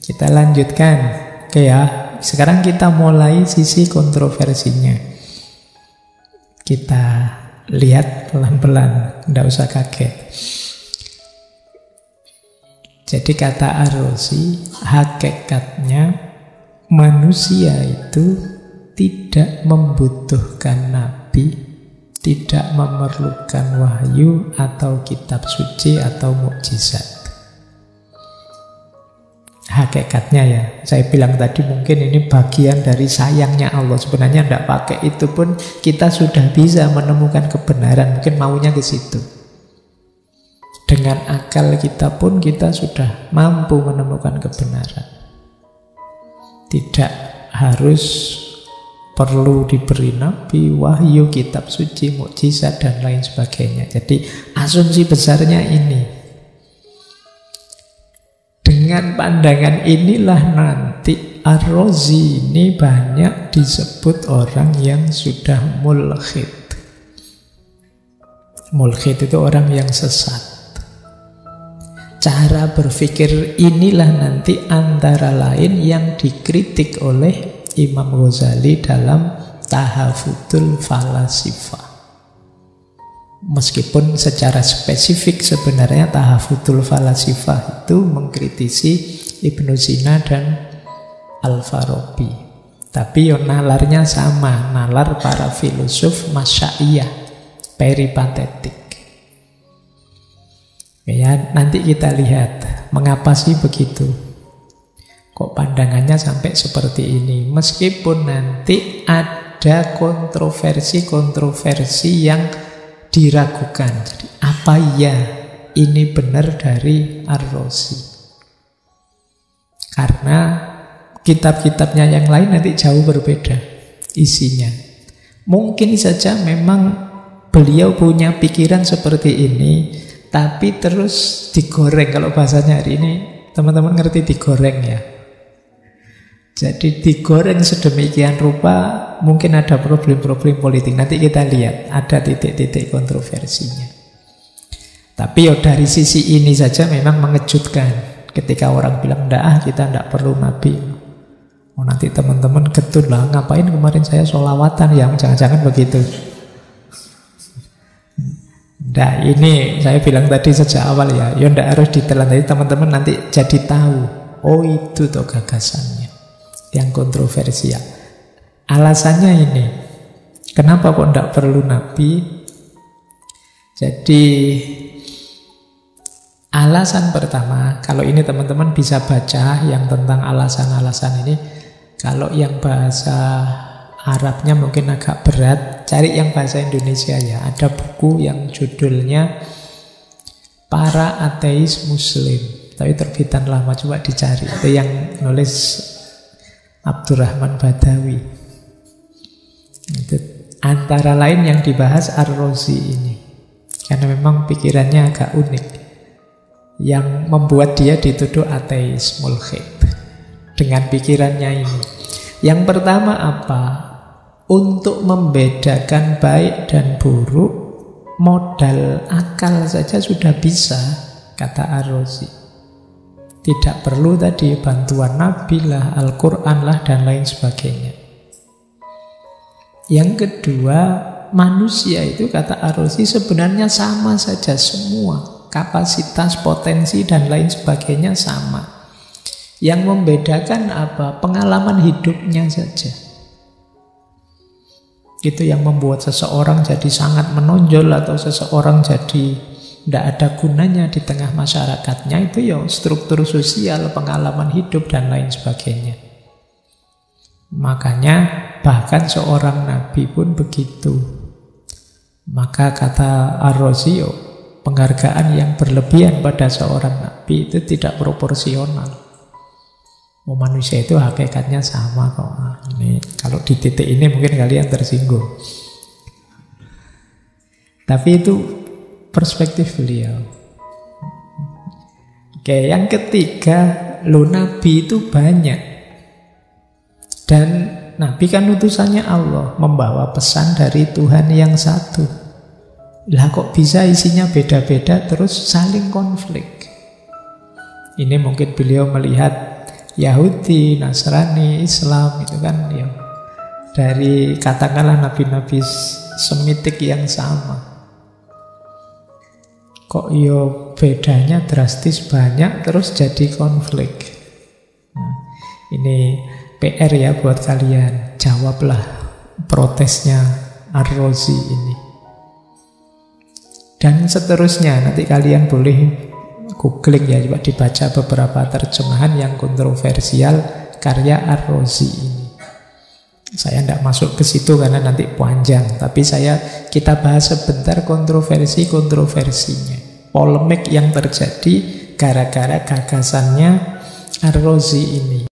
Kita lanjutkan. Oke ya, sekarang kita mulai sisi kontroversinya. Kita lihat pelan-pelan, tidak usah kaget. Jadi kata Ar-Razi, hakikatnya manusia itu tidak membutuhkan nabi, tidak memerlukan wahyu atau kitab suci atau mukjizat. Hakikatnya ya, saya bilang tadi mungkin ini bagian dari sayangnya Allah. Sebenarnya tidak pakai itu pun kita sudah bisa menemukan kebenaran. Mungkin maunya ke situ. Dengan akal kita pun kita sudah mampu menemukan kebenaran. Tidak harus perlu diberi nabi, wahyu, kitab suci, mukjizat dan lain sebagainya. Jadi asumsi besarnya ini. Dengan pandangan inilah nanti Ar-Razi ini banyak disebut orang yang sudah mulhid. Mulhid itu orang yang sesat. Cara berpikir inilah nanti antara lain yang dikritik oleh Imam Ghazali dalam Tahafudul Falasifah. Meskipun secara spesifik sebenarnya Tahafudul Falasifah itu mengkritisi Ibnu Sina dan Al-Farabi. Tapi nalarnya sama, nalar para filosof Masyaiyah, peripatetik. Ya, nanti kita lihat mengapa sih begitu. Kok pandangannya sampai seperti ini. Meskipun nanti ada kontroversi-kontroversi yang diragukan. Jadi, apa ya ini benar dari Ar-Razi? Karena kitab-kitabnya yang lain nanti jauh berbeda isinya. Mungkin saja memang beliau punya pikiran seperti ini, tapi terus digoreng. Kalau bahasanya hari ini, teman-teman ngerti digoreng ya? Jadi digoreng sedemikian rupa, mungkin ada problem-problem politik. Nanti kita lihat, ada titik-titik kontroversinya. Tapi dari sisi ini saja memang mengejutkan. Ketika orang bilang, kita tidak perlu nabi. Oh, nanti teman-teman getun lah, ngapain kemarin saya sholawatan ya? Jangan-jangan begitu. Nah, ini saya bilang tadi sejak awal ya, tidak harus ditelan. Jadi teman-teman nanti jadi tahu, oh itu tuh gagasannya yang kontroversial. Alasannya ini, kenapa kok tidak perlu nabi? Jadi alasan pertama, kalau ini teman-teman bisa baca yang tentang alasan-alasan ini. Kalau yang bahasa Arabnya mungkin agak berat, cari yang bahasa Indonesia ya. Ada buku yang judulnya Para Ateis Muslim, tapi terbitan lama, coba dicari. Itu yang nulis Abdurrahman Badawi. Itu antara lain yang dibahas Ar-Razi ini, karena memang pikirannya agak unik, yang membuat dia dituduh ateis mulhid dengan pikirannya ini. Yang pertama apa? Untuk membedakan baik dan buruk, modal akal saja sudah bisa, kata Ar-Razi. Tidak perlu tadi bantuan Nabi lah, Al-Quran lah, dan lain sebagainya. Yang kedua, manusia itu kata Ar-Razi sebenarnya sama saja semua. Kapasitas, potensi, dan lain sebagainya sama. Yang membedakan apa? Pengalaman hidupnya saja. Itu yang membuat seseorang jadi sangat menonjol atau seseorang jadi tidak ada gunanya di tengah masyarakatnya. Itu ya struktur sosial, pengalaman hidup, dan lain sebagainya. Makanya bahkan seorang nabi pun begitu. Maka kata Ar-Razi, penghargaan yang berlebihan pada seorang nabi itu tidak proporsional. Manusia itu hakikatnya sama kok. Ini, kalau di titik ini mungkin kalian tersinggung. Tapi itu perspektif beliau. Oke, yang ketiga, nabi itu banyak. Dan nabi kan utusannya Allah, membawa pesan dari Tuhan yang satu. Lah kok bisa isinya beda-beda terus saling konflik? Ini mungkin beliau melihat Yahudi, Nasrani, Islam, itu kan ya dari katakanlah nabi-nabi Semitik yang sama. Kok yo bedanya drastis banyak terus jadi konflik. Nah, ini PR ya buat kalian. Jawablah protesnya Ar-Razi ini. Dan seterusnya, nanti kalian boleh googling ya, coba dibaca beberapa terjemahan yang kontroversial karya Ar-Razi ini. Saya tidak masuk ke situ karena nanti panjang, tapi kita bahas sebentar kontroversinya, polemik yang terjadi gara-gara gagasannya Ar-Razi ini.